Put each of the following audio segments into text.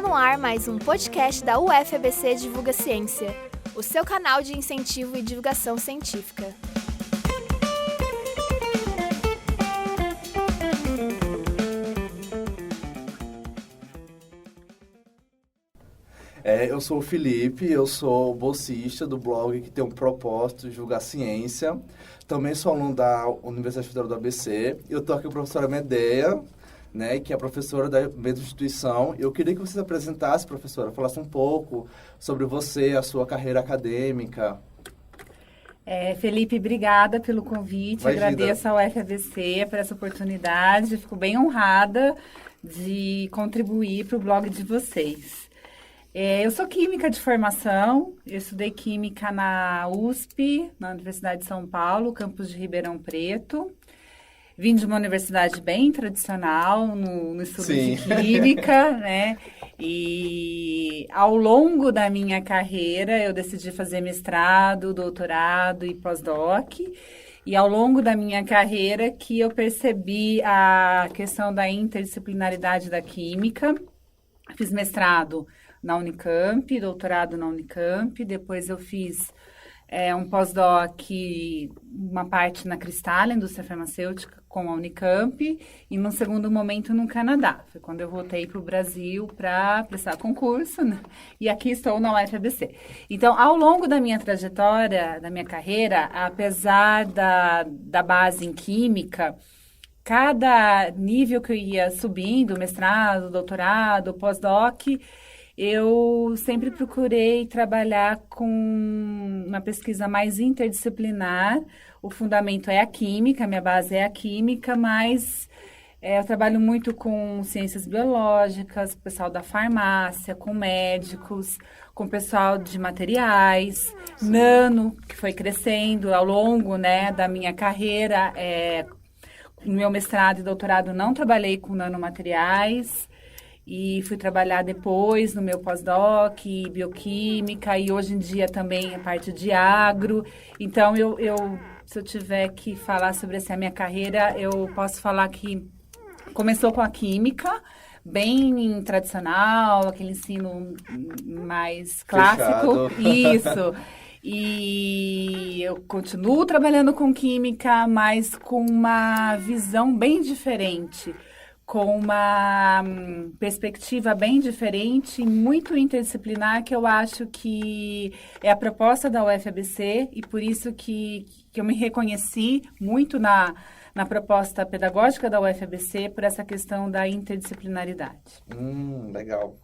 Está no ar mais um podcast da UFABC Divulga Ciência, o seu canal de incentivo e divulgação científica. Eu sou o Felipe, eu sou bolsista do blog que tem um propósito de divulgar ciência. Também sou aluno da Universidade Federal do ABC. Eu estou aqui com a professora Medeia, né, que é professora da mesma instituição. Eu queria que você se apresentasse, professora, falasse um pouco sobre você, a sua carreira acadêmica. Felipe, obrigada pelo convite. Imagina. Agradeço ao UFABC por essa oportunidade. Fico bem honrada de contribuir para o blog de vocês. Eu sou química de formação, eu estudei química na USP, na Universidade de São Paulo, campus de Ribeirão Preto. Vim de uma universidade bem tradicional no estudo de química, né? E ao longo da minha carreira eu decidi fazer mestrado, doutorado e pós-doc. E ao longo da minha carreira que eu percebi a questão da interdisciplinaridade da química. Fiz mestrado na Unicamp, doutorado na Unicamp, depois eu fiz um pós-doc, uma parte na Cristal, indústria farmacêutica, com a Unicamp, e num segundo momento no Canadá. Foi quando eu voltei para o Brasil para prestar concurso, né? E aqui estou na UFABC. Então, ao longo da minha trajetória, da minha carreira, apesar da base em química, cada nível que eu ia subindo, mestrado, doutorado, pós-doc, eu sempre procurei trabalhar com uma pesquisa mais interdisciplinar. O fundamento é a química, a minha base é a química, mas eu trabalho muito com ciências biológicas, pessoal da farmácia, com médicos, com pessoal de materiais, nano, que foi crescendo ao longo, né, da minha carreira. No meu mestrado e doutorado não trabalhei com nanomateriais e fui trabalhar depois no meu pós-doc, bioquímica, e hoje em dia também a parte de agro. Então, se eu tiver que falar sobre a minha carreira, eu posso falar que começou com a química, bem tradicional, aquele ensino mais clássico. Fechado. Isso. E eu continuo trabalhando com química, mas com uma visão bem diferente, com uma perspectiva bem diferente, muito interdisciplinar, que eu acho que é a proposta da UFABC, e por isso que eu me reconheci muito na proposta pedagógica da UFABC, por essa questão da interdisciplinaridade. Legal.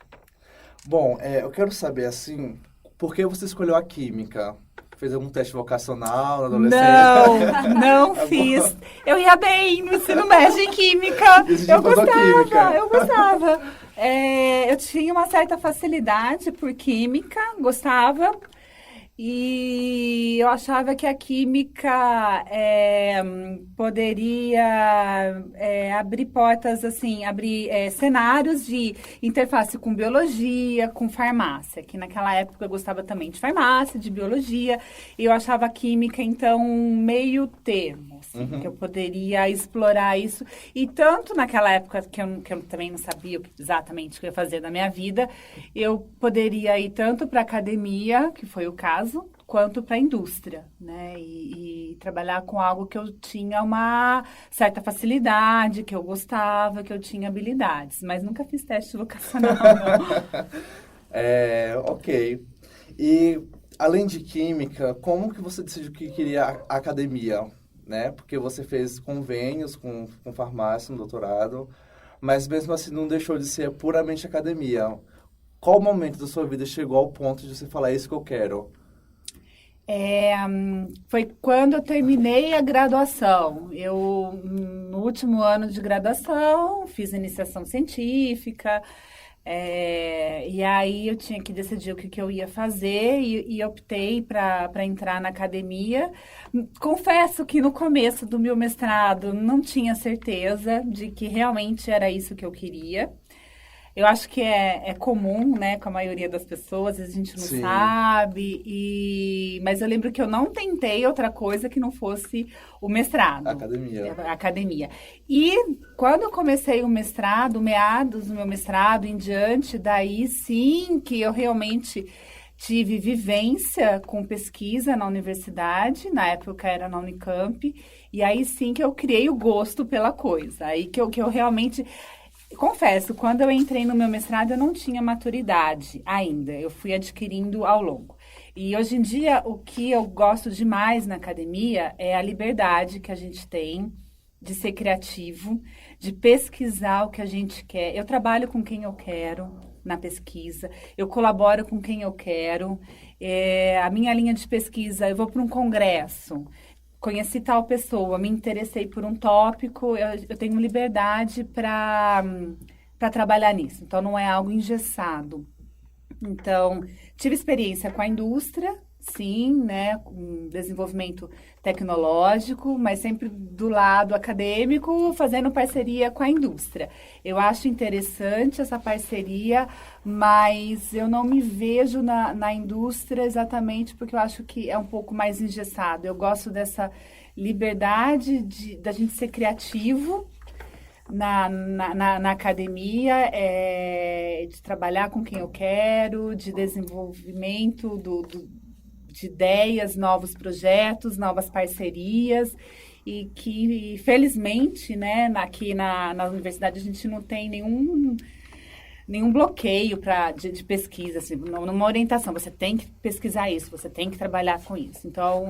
Bom, eu quero saber, assim, por que você escolheu a química? Fez algum teste vocacional na adolescência? Não fiz. Eu ia bem no ensino médio em química. Eu gostava. Eu tinha uma certa facilidade por química, gostava. E eu achava que a química poderia abrir portas, assim, abrir cenários de interface com biologia, com farmácia, que naquela época eu gostava também de farmácia, de biologia, e eu achava a química, então, meio termo, assim, que eu poderia explorar isso. E tanto naquela época que eu também não sabia exatamente o que eu ia fazer da minha vida, eu poderia ir tanto para a academia, que foi o caso, quanto para a indústria, né? E trabalhar com algo que eu tinha uma certa facilidade, que eu gostava, que eu tinha habilidades, mas nunca fiz teste vocacional, não. Ok. E, além de química, como que você decidiu que queria a academia, né? Porque você fez convênios com farmácia no doutorado, mas mesmo assim não deixou de ser puramente academia. Qual momento da sua vida chegou ao ponto de você falar, é isso que eu quero? Foi quando eu terminei a graduação. Eu, no último ano de graduação, fiz iniciação científica, e aí eu tinha que decidir o que eu ia fazer e optei para entrar na academia. Confesso que no começo do meu mestrado não tinha certeza de que realmente era isso que eu queria. Eu acho que é comum, né, com a maioria das pessoas, a gente não Sim. sabe, mas eu lembro que eu não tentei outra coisa que não fosse o mestrado. Academia. A academia. E quando eu comecei o mestrado, meados do meu mestrado em diante, daí sim que eu realmente tive vivência com pesquisa na universidade, na época era na Unicamp, e aí sim que eu criei o gosto pela coisa, aí que eu realmente... Confesso, quando eu entrei no meu mestrado, eu não tinha maturidade ainda. Eu fui adquirindo ao longo. E hoje em dia, o que eu gosto demais na academia é a liberdade que a gente tem de ser criativo, de pesquisar o que a gente quer. Eu trabalho com quem eu quero na pesquisa, eu colaboro com quem eu quero. A minha linha de pesquisa, eu vou para um congresso. Conheci tal pessoa, me interessei por um tópico, eu tenho liberdade para trabalhar nisso. Então, não é algo engessado. Então, tive experiência com a indústria, sim, né, com desenvolvimento tecnológico, mas sempre do lado acadêmico, fazendo parceria com a indústria. Eu acho interessante essa parceria, mas eu não me vejo na indústria exatamente porque eu acho que é um pouco mais engessado. Eu gosto dessa liberdade da gente ser criativo na academia, de trabalhar com quem eu quero, de desenvolvimento de ideias, novos projetos, novas parcerias, e que, felizmente, né, aqui na universidade a gente não tem nenhum bloqueio de pesquisa, assim, numa orientação. Você tem que pesquisar isso, você tem que trabalhar com isso. Então,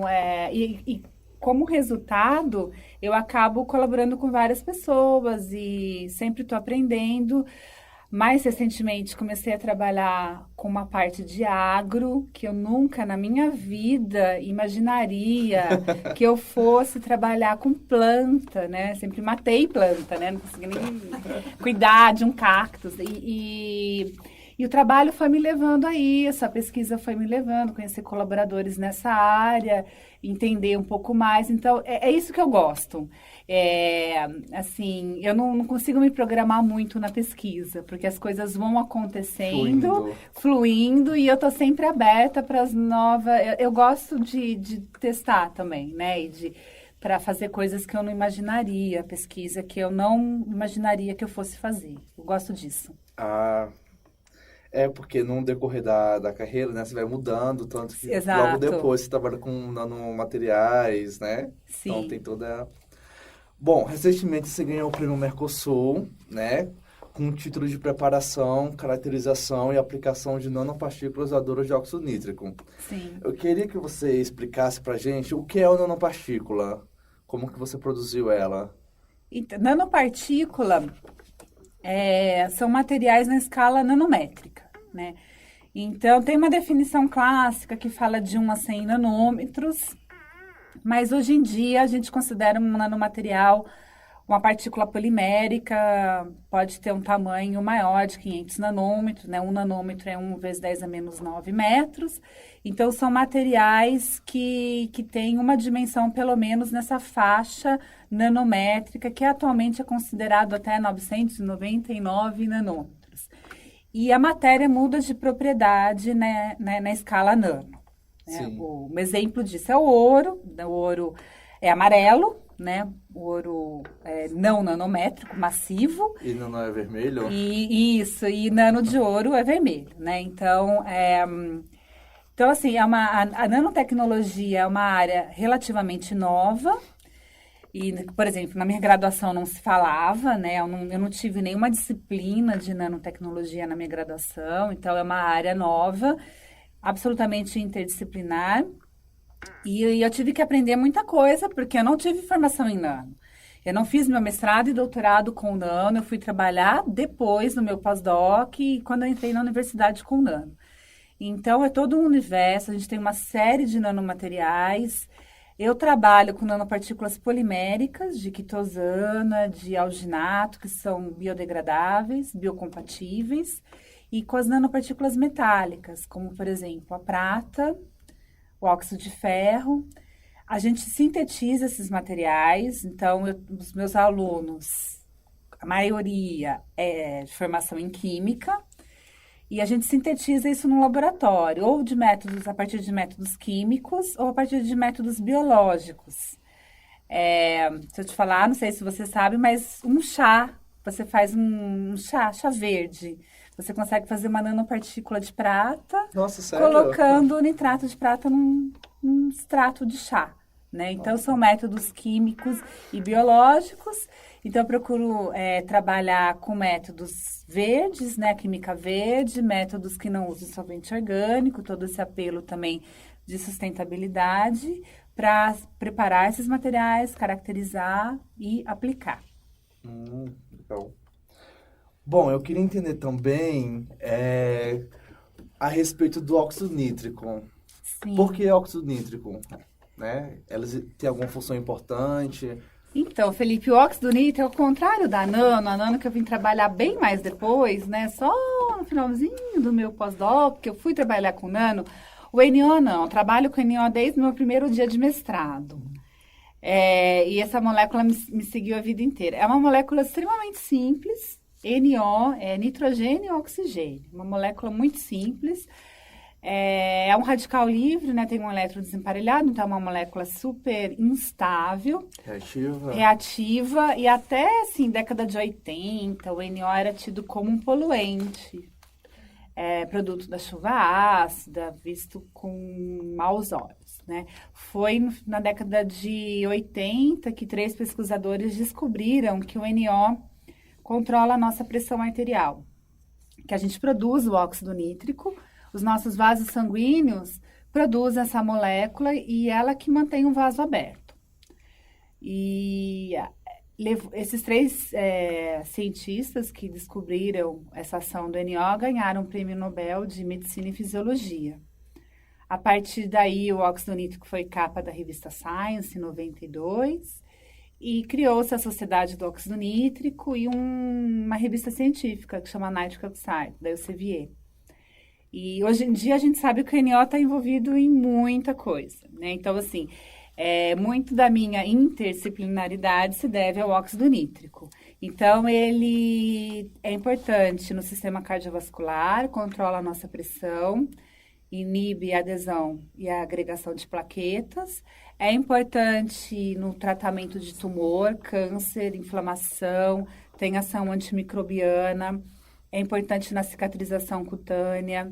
como resultado, eu acabo colaborando com várias pessoas e sempre estou aprendendo. Mais recentemente, comecei a trabalhar com uma parte de agro, que eu nunca na minha vida imaginaria que eu fosse trabalhar com planta, né? Sempre matei planta, né? Não consegui nem cuidar de um cactus. E o trabalho foi me levando a isso, a pesquisa foi me levando, conhecer colaboradores nessa área, entender um pouco mais. Então, é isso que eu gosto. Assim, eu não consigo me programar muito na pesquisa, porque as coisas vão acontecendo, fluindo, e eu estou sempre aberta para as novas... Eu gosto de testar também, né? E para fazer coisas que eu não imaginaria, pesquisa que eu não imaginaria que eu fosse fazer. Eu gosto disso. Porque no decorrer da carreira, né, você vai mudando, tanto que Exato. logo depois você trabalha com nanomateriais, né? Sim. Então tem toda... Bom, recentemente você ganhou o prêmio Mercosul, né? Com o título de preparação, caracterização e aplicação de nanopartículas doadoras de óxido nítrico. Sim. Eu queria que você explicasse pra gente o que é uma nanopartícula, como que você produziu ela. Então, nanopartícula são materiais na escala nanométrica, né? Então, tem uma definição clássica que fala de 1 a 100 nanômetros, mas hoje em dia a gente considera um nanomaterial uma partícula polimérica, pode ter um tamanho maior de 500 nanômetros, né? 1 nanômetro é 1 vezes 10 a menos 9 metros. Então, são materiais que têm uma dimensão, pelo menos, nessa faixa nanométrica, que atualmente é considerado até 999 nanômetros. E a matéria muda de propriedade, né, na escala nano. Né? Um exemplo disso é o ouro. O ouro é amarelo, né? O ouro não nanométrico, massivo. E nano é vermelho? E nano de ouro é vermelho, né? Então, assim, a nanotecnologia é uma área relativamente nova. E, por exemplo, na minha graduação não se falava, né? Eu não tive nenhuma disciplina de nanotecnologia na minha graduação. Então, é uma área nova, absolutamente interdisciplinar. E eu tive que aprender muita coisa, porque eu não tive formação em nano. Eu não fiz meu mestrado e doutorado com nano, eu fui trabalhar depois no meu pós-doc, quando eu entrei na universidade com nano. Então, é todo um universo, a gente tem uma série de nanomateriais. Eu trabalho com nanopartículas poliméricas, de quitosana, de alginato, que são biodegradáveis, biocompatíveis, e com as nanopartículas metálicas, como, por exemplo, a prata, o óxido de ferro. A gente sintetiza esses materiais, então os meus alunos a maioria é de formação em química, e a gente sintetiza isso no laboratório, ou a partir de métodos químicos, ou a partir de métodos biológicos. Se eu te falar, não sei se você sabe, mas um chá, você faz um chá verde. Você consegue fazer uma nanopartícula de prata, Nossa, sério? colocando nitrato de prata num extrato de chá, né? Então, são métodos químicos e biológicos. Então, eu procuro trabalhar com métodos verdes, né? Química verde, métodos que não usam solvente orgânico, todo esse apelo também de sustentabilidade, para preparar esses materiais, caracterizar e aplicar. Legal. Bom, eu queria entender também a respeito do óxido nítrico. Sim. Por que óxido nítrico? Né? Elas têm alguma função importante? Então, Felipe, o óxido nítrico é ao contrário da nano, a nano que eu vim trabalhar bem mais depois, né? Só no finalzinho do meu pós-doc, que eu fui trabalhar com nano. O NO não, eu trabalho com NO desde o meu primeiro dia de mestrado. E essa molécula me seguiu a vida inteira. É uma molécula extremamente simples. NO é nitrogênio e oxigênio. Uma molécula muito simples. É um radical livre, né? Tem um elétron desemparelhado, então é uma molécula super instável. Reativa. E até, assim, década de 80, o NO era tido como um poluente. Produto da chuva ácida, visto com maus olhos, né? Foi na década de 80 que 3 pesquisadores descobriram que o NO controla a nossa pressão arterial, que a gente produz o óxido nítrico, os nossos vasos sanguíneos produzem essa molécula e ela que mantém o vaso aberto. E esses 3 cientistas que descobriram essa ação do NO ganharam o Prêmio Nobel de Medicina e Fisiologia. A partir daí, o óxido nítrico foi capa da revista Science, em 92, e criou-se a Sociedade do Óxido Nítrico e uma revista científica que chama Nitric Oxide, da Elsevier. E hoje em dia a gente sabe que o NO está envolvido em muita coisa, né? Então, assim, muito da minha interdisciplinaridade se deve ao óxido nítrico. Então, ele é importante no sistema cardiovascular, controla a nossa pressão, inibe a adesão e a agregação de plaquetas. É importante no tratamento de tumor, câncer, inflamação, tem ação antimicrobiana. É importante na cicatrização cutânea,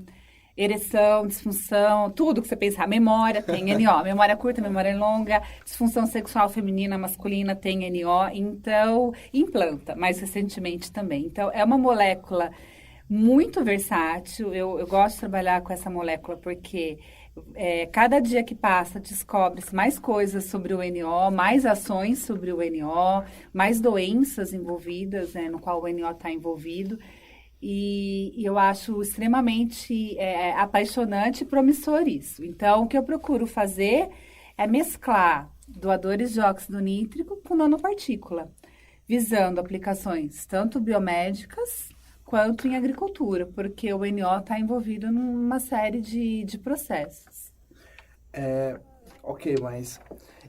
ereção, disfunção, tudo que você pensar. Memória tem NO, memória curta, memória longa, disfunção sexual feminina, masculina tem NO. Então, implanta, mais recentemente também. Então, é uma molécula muito versátil. Eu gosto de trabalhar com essa molécula porque cada dia que passa descobre-se mais coisas sobre o NO, mais ações sobre o NO, mais doenças envolvidas, né, no qual o NO está envolvido. E eu acho extremamente apaixonante e promissor isso. Então, o que eu procuro fazer é mesclar doadores de óxido nítrico com nanopartícula, visando aplicações tanto biomédicas quanto em agricultura, porque o NO está envolvido numa série de processos. Ok, mas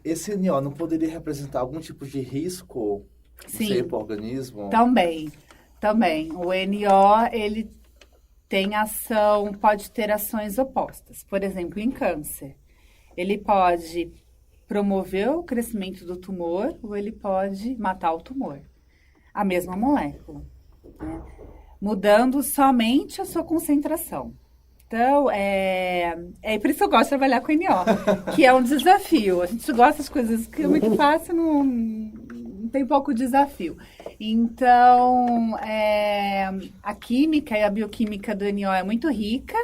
esse NO não poderia representar algum tipo de risco para o organismo? Também. O NO, ele tem ação, pode ter ações opostas. Por exemplo, em câncer, ele pode promover o crescimento do tumor ou ele pode matar o tumor. A mesma molécula, né? Mudando somente a sua concentração. Então, por isso que eu gosto de trabalhar com NO, que é um desafio. A gente gosta das coisas que é muito fácil, não tem pouco desafio. Então, a química e a bioquímica do NO é muito rica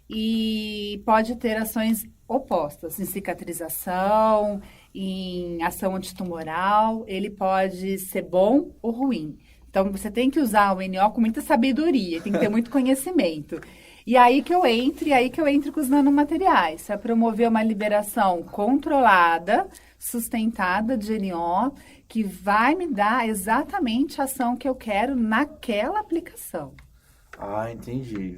e pode ter ações opostas em cicatrização, em ação antitumoral. Ele pode ser bom ou ruim. Então, você tem que usar o NO com muita sabedoria, tem que ter muito conhecimento. E aí que eu entro com os nanomateriais, para promover uma liberação controlada, sustentada de NO, que vai me dar exatamente a ação que eu quero naquela aplicação. Ah, entendi.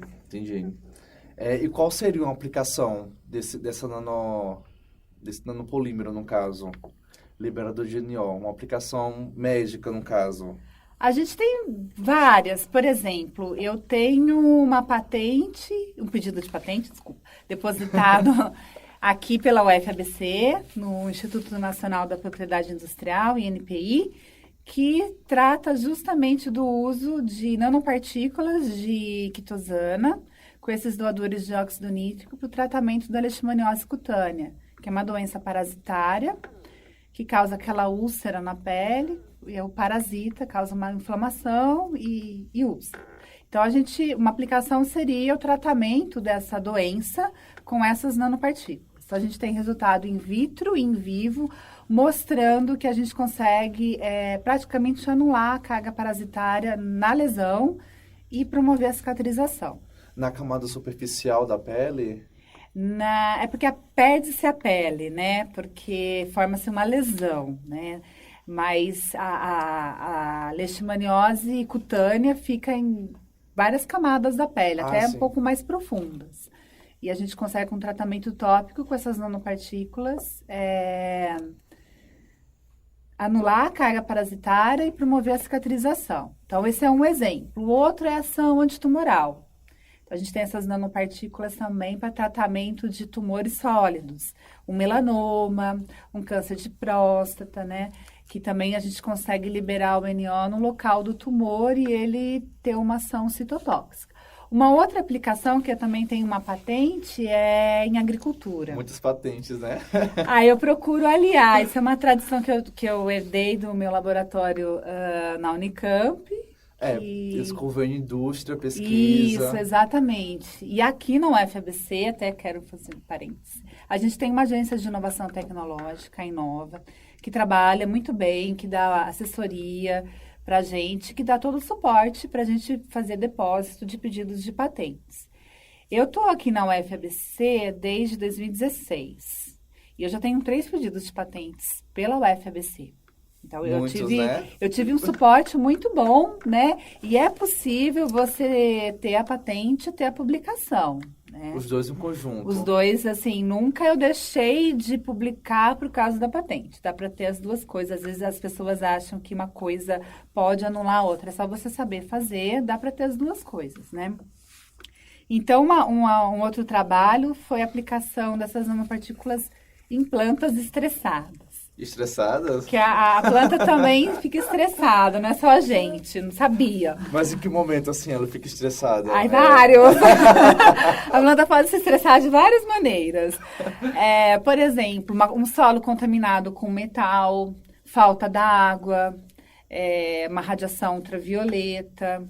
E qual seria uma aplicação desse nanopolímero, no caso? Liberador de NO, uma aplicação médica, no caso? A gente tem várias. Por exemplo, eu tenho uma patente, um pedido de patente, desculpa, depositado aqui pela UFABC, no Instituto Nacional da Propriedade Industrial, INPI, que trata justamente do uso de nanopartículas de quitosana com esses doadores de óxido nítrico para o tratamento da leishmaniose cutânea, que é uma doença parasitária que causa aquela úlcera na pele, e o parasita causa uma inflamação e úlcera. Então, uma aplicação seria o tratamento dessa doença com essas nanopartículas. Então, a gente tem resultado in vitro e in vivo, mostrando que a gente consegue praticamente anular a carga parasitária na lesão e promover a cicatrização. Na camada superficial da pele? É porque perde-se a pele, né? Porque forma-se uma lesão, né? Mas a leishmaniose cutânea fica em várias camadas da pele, até sim. um pouco mais profundas. E a gente consegue um tratamento tópico com essas nanopartículas, anular a carga parasitária e promover a cicatrização. Então, esse é um exemplo. O outro é a ação antitumoral. A gente tem essas nanopartículas também para tratamento de tumores sólidos, um melanoma, um câncer de próstata, né? Que também a gente consegue liberar o NO no local do tumor e ele ter uma ação citotóxica. Uma outra aplicação que eu também tenho uma patente é em agricultura. Muitas patentes, né? Eu procuro aliar. Isso é uma tradição que eu herdei do meu laboratório na Unicamp. Eles convênio indústria, pesquisa. Isso, exatamente. E aqui na UFABC, até quero fazer um parênteses, a gente tem uma agência de inovação tecnológica, a Inova, que trabalha muito bem, que dá assessoria para a gente, que dá todo o suporte para a gente fazer depósito de pedidos de patentes. Eu estou aqui na UFABC desde 2016 e eu já tenho 3 pedidos de patentes pela UFABC. Então, eu tive um suporte muito bom, né? E é possível você ter a patente e ter a publicação, né? Os dois em conjunto. Os dois, assim, nunca eu deixei de publicar por causa da patente. Dá para ter as duas coisas. Às vezes as pessoas acham que uma coisa pode anular a outra. É só você saber fazer, dá para ter as duas coisas, né? Então, um outro trabalho foi a aplicação dessas nanopartículas em plantas estressadas. Estressadas? Que a planta também fica estressada, não é só a gente, não sabia. Mas em que momento, assim, ela fica estressada? Vários! A planta pode se estressar de várias maneiras. Por exemplo, um solo contaminado com metal, falta d'água, uma radiação ultravioleta,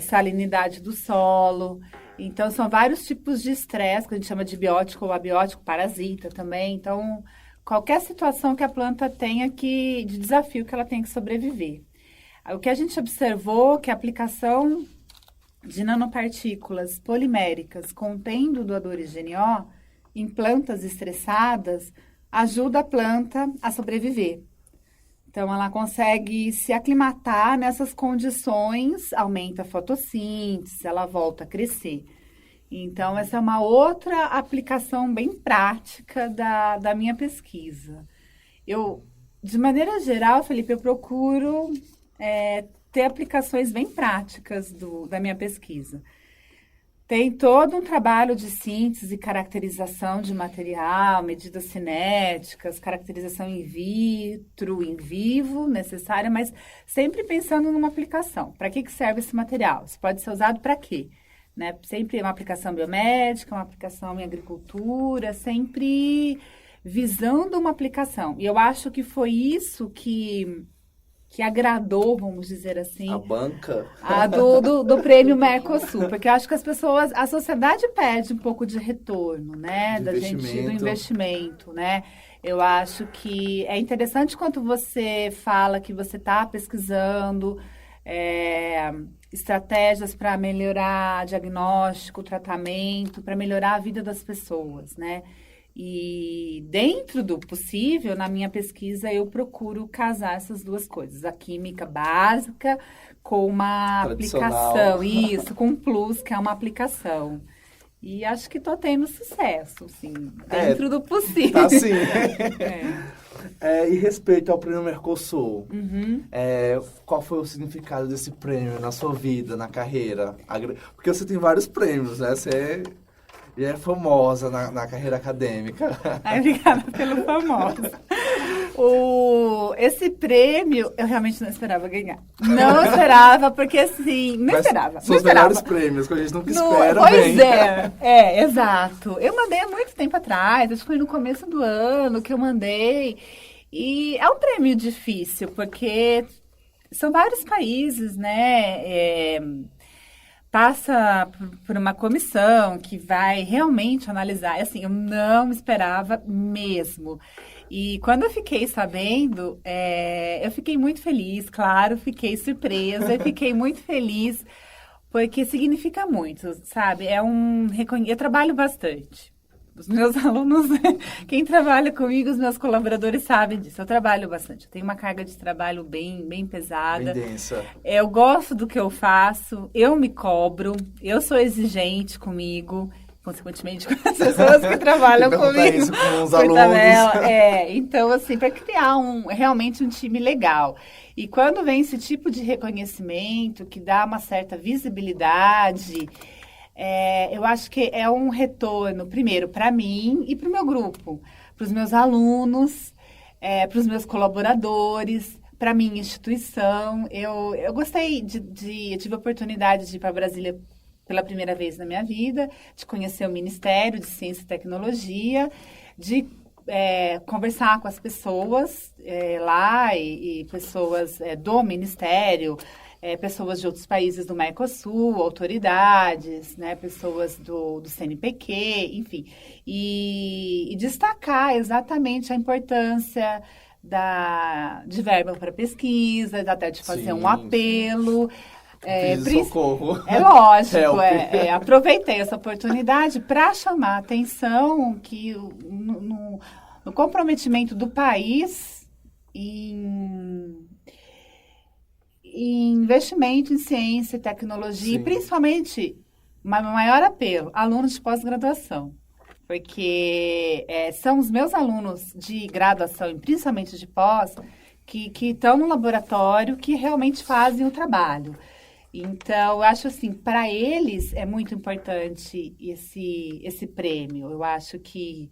salinidade do solo. Então, são vários tipos de estresse, que a gente chama de biótico ou abiótico, parasita também. Então, qualquer situação que a planta tenha de desafio que ela tem que sobreviver. O que a gente observou que a aplicação de nanopartículas poliméricas contendo doadores de NO em plantas estressadas ajuda a planta a sobreviver. Então, ela consegue se aclimatar nessas condições, aumenta a fotossíntese, ela volta a crescer. Então, essa é uma outra aplicação bem prática da minha pesquisa. De maneira geral, Felipe, eu procuro ter aplicações bem práticas da minha pesquisa. Tem todo um trabalho de síntese e caracterização de material, medidas cinéticas, caracterização in vitro, in vivo, necessária, mas sempre pensando numa aplicação. Para que serve esse material? Isso pode ser usado para quê? Né? Sempre uma aplicação biomédica, uma aplicação em agricultura, sempre visando uma aplicação. E eu acho que foi isso que agradou, vamos dizer assim, a banca do prêmio Mercosul, porque eu acho que a sociedade pede um pouco de retorno, né, do investimento, né? Eu acho que é interessante quando você fala que você está pesquisando estratégias para melhorar diagnóstico, tratamento, para melhorar a vida das pessoas, né? E dentro do possível, na minha pesquisa, eu procuro casar essas duas coisas. A química básica com uma aplicação. Isso, com um plus, que é uma aplicação. E acho que estou tendo sucesso, assim, dentro do possível. Tá sim. E respeito ao prêmio Mercosul, qual foi o significado desse prêmio na sua vida, na carreira? Porque você tem vários prêmios, né? Você é famosa na carreira acadêmica. Obrigada pelo famoso. Esse prêmio, eu realmente não esperava ganhar. Não esperava, porque assim, não esperava. São os melhores prêmios, que a gente nunca espera. Pois bem. Exato. Eu mandei há muito tempo atrás, acho que foi no começo do ano que eu mandei. E é um prêmio difícil, porque são vários países, né? Passa por uma comissão que vai realmente analisar. Assim, eu não esperava mesmo. E quando eu fiquei sabendo, eu fiquei muito feliz, claro, fiquei surpresa, fiquei muito feliz, porque significa muito, sabe? Eu trabalho bastante. Os meus alunos, quem trabalha comigo, os meus colaboradores sabem disso. Eu trabalho bastante. Eu tenho uma carga de trabalho bem pesada. Bem densa. Eu gosto do que eu faço, eu me cobro, eu sou exigente comigo, consequentemente com as pessoas que trabalham comigo. Isso com os alunos. Então, assim, para criar realmente um time legal. E quando vem esse tipo de reconhecimento, que dá uma certa visibilidade... eu acho que é um retorno, primeiro, para mim e para o meu grupo, para os meus alunos, para os meus colaboradores, para a minha instituição. Eu gostei eu tive a oportunidade de ir para Brasília pela primeira vez na minha vida, de conhecer o Ministério de Ciência e Tecnologia, de conversar com as pessoas lá e pessoas do Ministério, pessoas de outros países do Mercosul, autoridades, né, pessoas do CNPq, enfim, e destacar exatamente a importância de verba para pesquisa, até de fazer um apelo. Socorro. É lógico, aproveitei essa oportunidade para chamar a atenção que no comprometimento do país em investimento em ciência e tecnologia, e principalmente, maior apelo, alunos de pós-graduação. Porque são os meus alunos de graduação, e principalmente de pós, que estão no laboratório, que realmente fazem o trabalho. Então, eu acho assim, para eles é muito importante esse prêmio. Eu acho que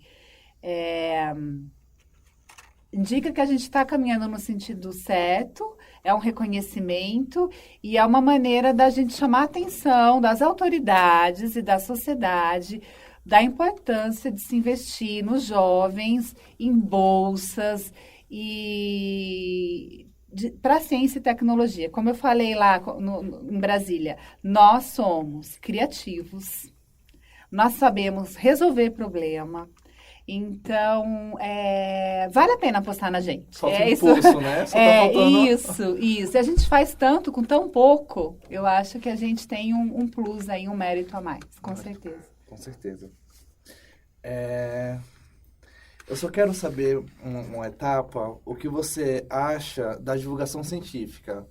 indica que a gente está caminhando no sentido certo, é um reconhecimento e é uma maneira da gente chamar a atenção das autoridades e da sociedade da importância de se investir nos jovens, em bolsas e para ciência e tecnologia. Como eu falei lá em Brasília, nós somos criativos, nós sabemos resolver problema. Então, vale a pena apostar na gente. Falta impulso, né? Só tá faltando... Isso. A gente faz tanto com tão pouco, eu acho que a gente tem um plus aí, um mérito a mais, com certeza. Com certeza. Eu só quero saber uma etapa, o que você acha da divulgação científica,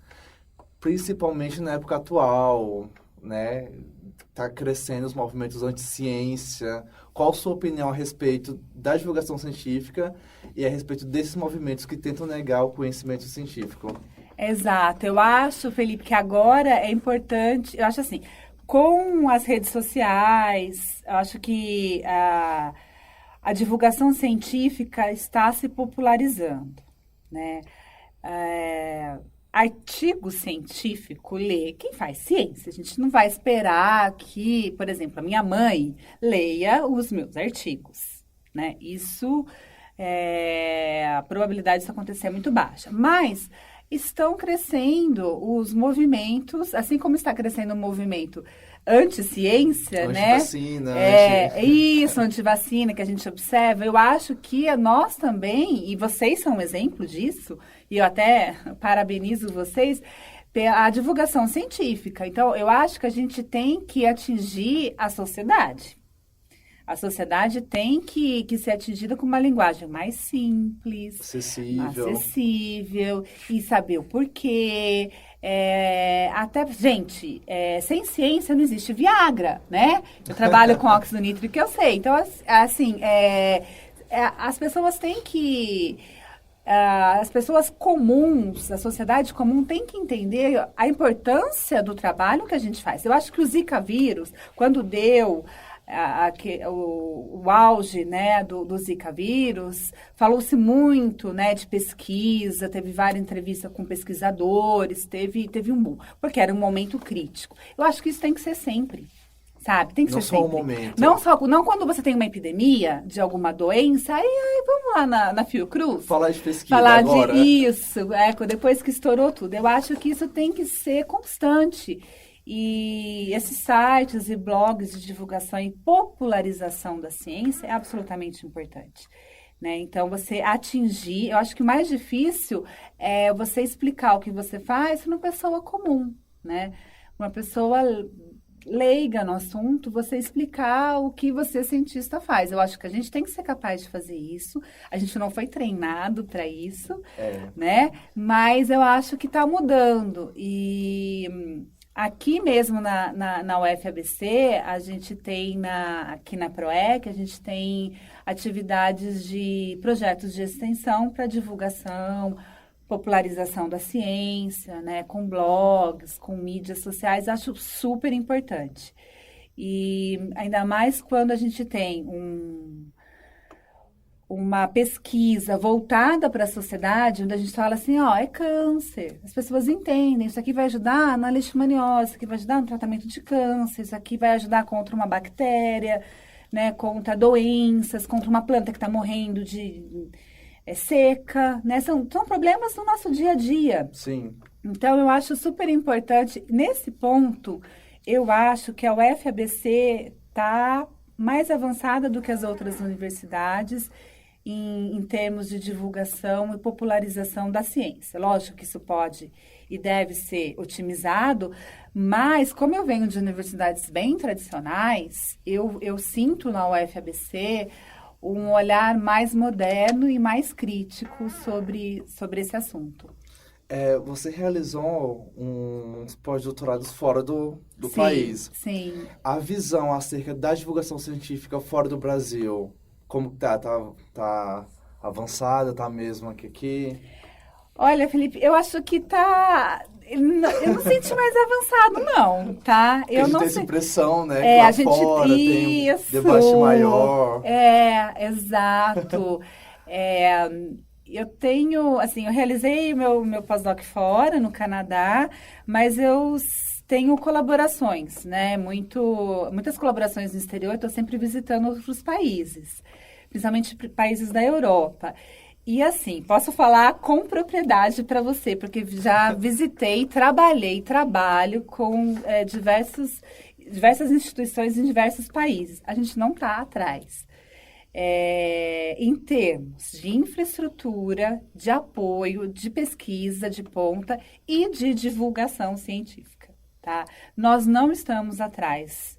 principalmente na época atual, né? Tá crescendo os movimentos anti-ciência. Qual a sua opinião a respeito da divulgação científica e a respeito desses movimentos que tentam negar o conhecimento científico? Exato. Eu acho, Felipe, que agora é importante... Eu acho assim, com as redes sociais, eu acho que a divulgação científica está se popularizando, né? Artigo científico, quem faz ciência, a gente não vai esperar que, por exemplo, a minha mãe leia os meus artigos, né? Isso, a probabilidade disso acontecer é muito baixa. Mas estão crescendo os movimentos, assim como está crescendo o movimento anti-ciência, né? Antivacina. Isso, antivacina que a gente observa. Eu acho que nós também, e vocês são um exemplo disso, e eu até parabenizo vocês, a divulgação científica. Então, eu acho que a gente tem que atingir a sociedade. A sociedade tem que ser atingida com uma linguagem mais simples, acessível e saber o porquê. Gente, sem ciência não existe Viagra, né? Eu trabalho com óxido nítrico, eu sei. Então, assim, as pessoas têm que as pessoas comuns, a sociedade comum tem que entender a importância do trabalho que a gente faz. Eu acho que o Zika vírus, quando deu o auge, né, do Zika vírus, falou-se muito, né, de pesquisa, teve várias entrevistas com pesquisadores, teve um boom, porque era um momento crítico. Eu acho que isso tem que ser sempre. Sabe? Tem que ser sempre. Não só um momento. Não quando você tem uma epidemia de alguma doença, aí vamos lá na Fiocruz. Falar de pesquisa falar agora. Isso, depois que estourou tudo. Eu acho que isso tem que ser constante. E esses sites e blogs de divulgação e popularização da ciência é absolutamente importante. Né? Então, você atingir... Eu acho que o mais difícil é você explicar o que você faz para uma pessoa comum, né? Uma pessoa leiga no assunto, você explicar o que você, cientista, faz. Eu acho que a gente tem que ser capaz de fazer isso. A gente não foi treinado para isso, né? Mas eu acho que está mudando. E aqui mesmo na UFABC, a gente tem, aqui na PROEC, a gente tem atividades de projetos de extensão para divulgação, popularização da ciência, né, com blogs, com mídias sociais, acho super importante. E ainda mais quando a gente tem uma pesquisa voltada para a sociedade, onde a gente fala assim, é câncer. As pessoas entendem, isso aqui vai ajudar na leishmaniose, isso aqui vai ajudar no tratamento de câncer, isso aqui vai ajudar contra uma bactéria, né, contra doenças, contra uma planta que está morrendo de... seca, né? São problemas do nosso dia a dia. Sim. Então, eu acho super importante. Nesse ponto, eu acho que a UFABC está mais avançada do que as outras universidades em termos de divulgação e popularização da ciência. Lógico que isso pode e deve ser otimizado, mas como eu venho de universidades bem tradicionais, eu sinto na UFABC um olhar mais moderno e mais crítico sobre esse assunto. Você realizou uns pós-doutorados fora do Sim, país. Sim. A visão acerca da divulgação científica fora do Brasil, como tá? Tá avançada? Tá mesmo aqui? Olha, Felipe, eu acho que tá... Eu não senti mais avançado, não, tá? Porque a gente tem essa impressão, né? Que lá a gente... fora tem um debate maior. Exato. Eu tenho, assim, eu realizei meu pós-doc fora, no Canadá, mas eu tenho colaborações, né? Muitas colaborações no exterior, eu estou sempre visitando outros países, principalmente países da Europa. E assim, posso falar com propriedade para você, porque já visitei, trabalho com diversas instituições em diversos países. A gente não está atrás. Em termos de infraestrutura, de apoio, de pesquisa de ponta e de divulgação científica, tá? Nós não estamos atrás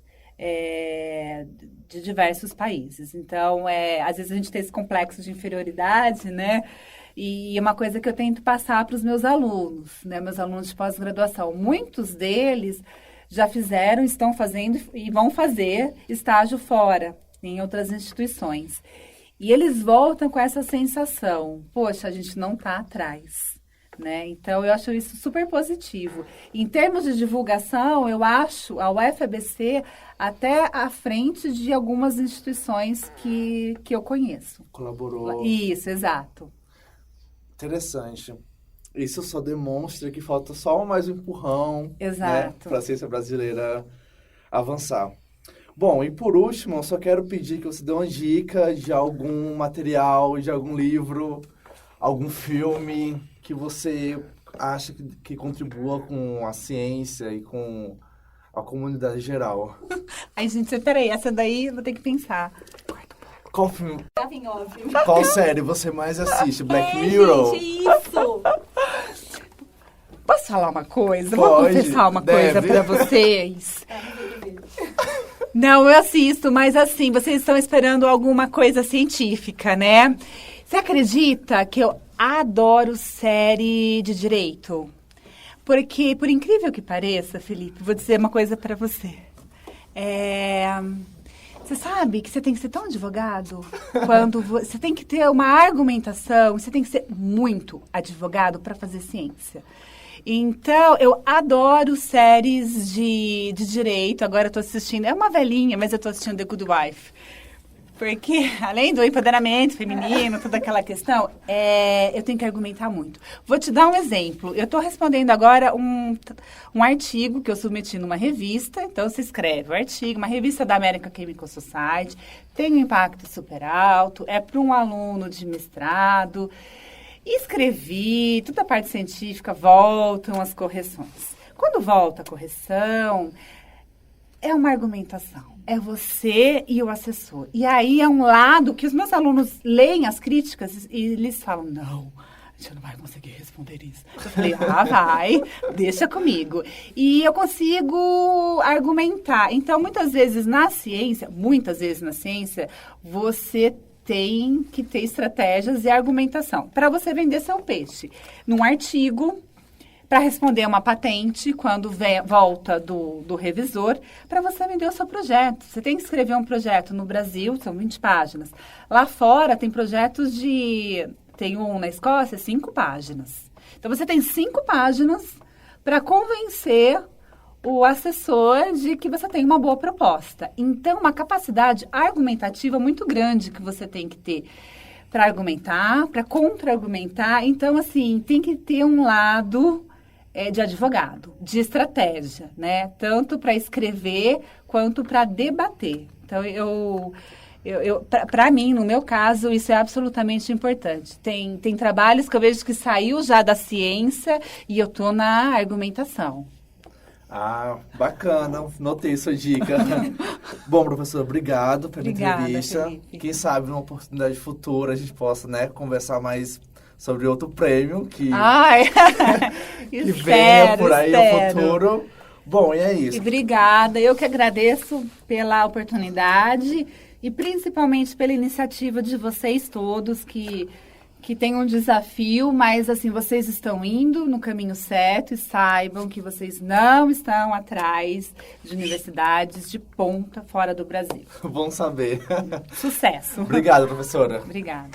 de diversos países. Então, às vezes a gente tem esse complexo de inferioridade, né? E é uma coisa que eu tento passar para os meus alunos, né? Meus alunos de pós-graduação. Muitos deles já fizeram, estão fazendo e vão fazer estágio fora, em outras instituições. E eles voltam com essa sensação, poxa, a gente não está atrás, né? Então, eu acho isso super positivo. Em termos de divulgação, eu acho a UFABC até à frente de algumas instituições que eu conheço. Colaborou. Isso, exato. Interessante. Isso só demonstra que falta só mais um empurrão, né, para a ciência brasileira avançar. Bom, e por último, eu só quero pedir que você dê uma dica de algum material, de algum livro, algum filme que você acha que contribua com a ciência e com a comunidade geral. Ai, gente, peraí, essa daí eu vou ter que pensar. Qual filme? Qual série você mais assiste? Black Mirror? Gente, isso! Posso falar uma coisa? Pode, vou confessar uma coisa pra vocês. Não, eu assisto, mas assim, vocês estão esperando alguma coisa científica, né? Você acredita que eu adoro série de direito? Porque, por incrível que pareça, Felipe, vou dizer uma coisa pra você. Você sabe que você tem que ser tão advogado quando você tem que ter uma argumentação, você tem que ser muito advogado para fazer ciência. Então, eu adoro séries de direito. Agora eu estou assistindo, é uma velhinha, mas eu estou assistindo The Good Wife. Porque, além do empoderamento feminino, toda aquela questão, eu tenho que argumentar muito. Vou te dar um exemplo. Eu estou respondendo agora um artigo que eu submeti numa revista. Então, você escreve o artigo, uma revista da American Chemical Society, tem um impacto super alto, é para um aluno de mestrado. Escrevi, toda a parte científica, voltam as correções. Quando volta a correção, é uma argumentação. É você e o assessor. E aí é um lado que os meus alunos leem as críticas e eles falam, não, a gente não vai conseguir responder isso. Eu falei, vai, deixa comigo. E eu consigo argumentar. Então, muitas vezes na ciência, você tem que ter estratégias e argumentação para você vender seu peixe. Num artigo, para responder uma patente, quando volta do revisor, para você vender o seu projeto. Você tem que escrever um projeto no Brasil, são 20 páginas. Lá fora tem projetos tem um na Escócia, 5 páginas. Então, você tem 5 páginas para convencer o assessor de que você tem uma boa proposta. Então, uma capacidade argumentativa muito grande que você tem que ter para argumentar, para contra-argumentar. Então, assim, tem que ter um lado de advogado, de estratégia, né? Tanto para escrever quanto para debater. Então, para mim, no meu caso, isso é absolutamente importante. Tem trabalhos que eu vejo que saiu já da ciência e eu estou na argumentação. Ah, bacana. Notei sua dica. Bom, professor, obrigado pela entrevista. Felipe. Quem sabe numa oportunidade futura a gente possa, né, conversar mais sobre outro prêmio que venha por aí no futuro. Bom, e é isso. Obrigada. Eu que agradeço pela oportunidade e principalmente pela iniciativa de vocês todos que tem um desafio, mas assim, vocês estão indo no caminho certo e saibam que vocês não estão atrás de universidades de ponta fora do Brasil. Bom saber. Sucesso. Obrigado, professora. Obrigada.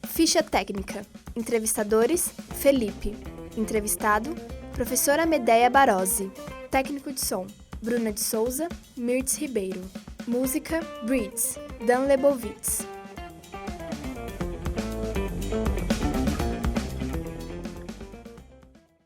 Ficha técnica. Entrevistadores, Felipe. Entrevistado, professora Medeia Barozzi. Técnico de som, Bruna de Souza, Mirtz Ribeiro. Música, Breeds, Dan Lebovitz.